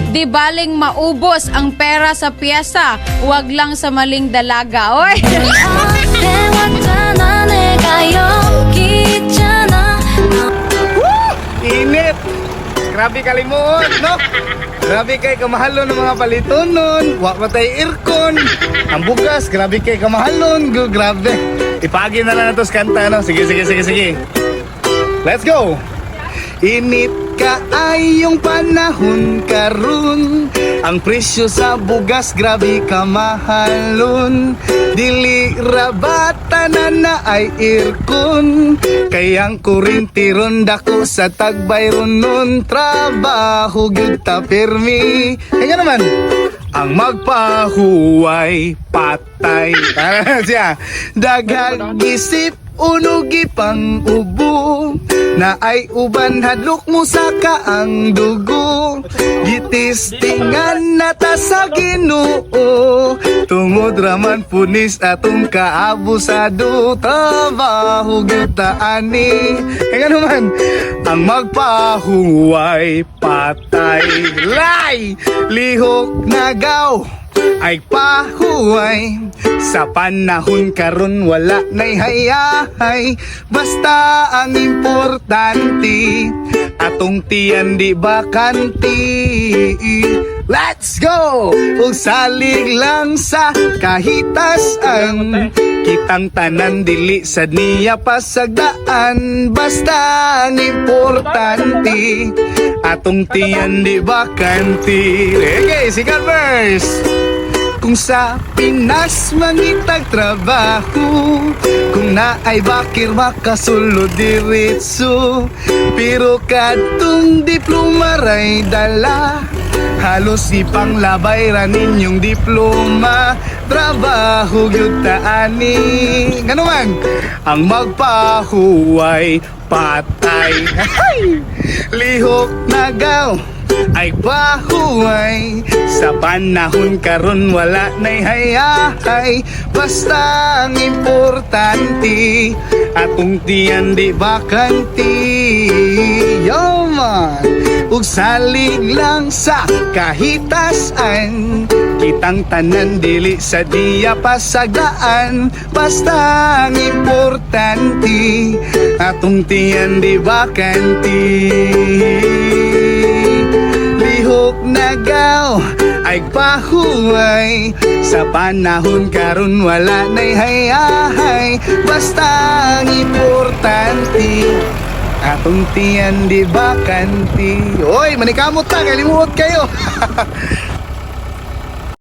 Di baling maubos ang pera sa piyesa, wag lang sa maling dalaga. Oy! Init! Grabe kalimuot, no? Grabe kay kamahalo ng mga paliton nun. Wak na tayo aircon. Ang bugas, grabe kay kamahalon. Grabe. Ipagi na lang na to sa kanta, no? Sige. Let's go! Init ka ay yung panahon karon. Ang presyo sa bugas grabe kamahalon. Dili rabata na ay aircon. Kayang kurinti ron dako sa tagbay ron nun. Trabaho gyud ta permi. Kaya naman ang magpahuway patay. Tara siya. Daghang isip unugi pang ubo na ay uban hadlok mo sa kaang dugo. Gitistingan na ta sa Ginoo tungod raman punis atong kaabusado. Trabaho gyud ta ani. Kaya naman ang magpahuway patay. Lay lihok nagaw ay pahuway sa panahon karon wala nay hayahay. Basta ang importante atong tiyan di bakanti. Let's go! Ug salig lang sa kahitasan, kitang tanan dili sa niya pasagdaan. Basta ang importante atong tiyan di bakanti. Okay, sikat verse. Kung sa Pinas mangitag trabaho, kung naay bakir makasulod diretso. Pero kadtong diploma ray dala, halos ipanglabay ra ninyong diploma. Trabaho gyud ta ani. Ngano man ang magpahuway patay. Lihok nagaw ay pahuway sa panahon karon wala nay hayahay. Basta ang importante atong tiyan di bakanti. Yo man, ug salig lang sa kahitasan, kitang tanan dili sa diya pasagdaan. Basta ang importante atong tiyan di bakanti. Lihok nagaw ay pahuway sa panahon karon wala nay hayahay. Basta ang importante atong tiyan di bakanti. Oy, manikamot ta, kalimuot kayo.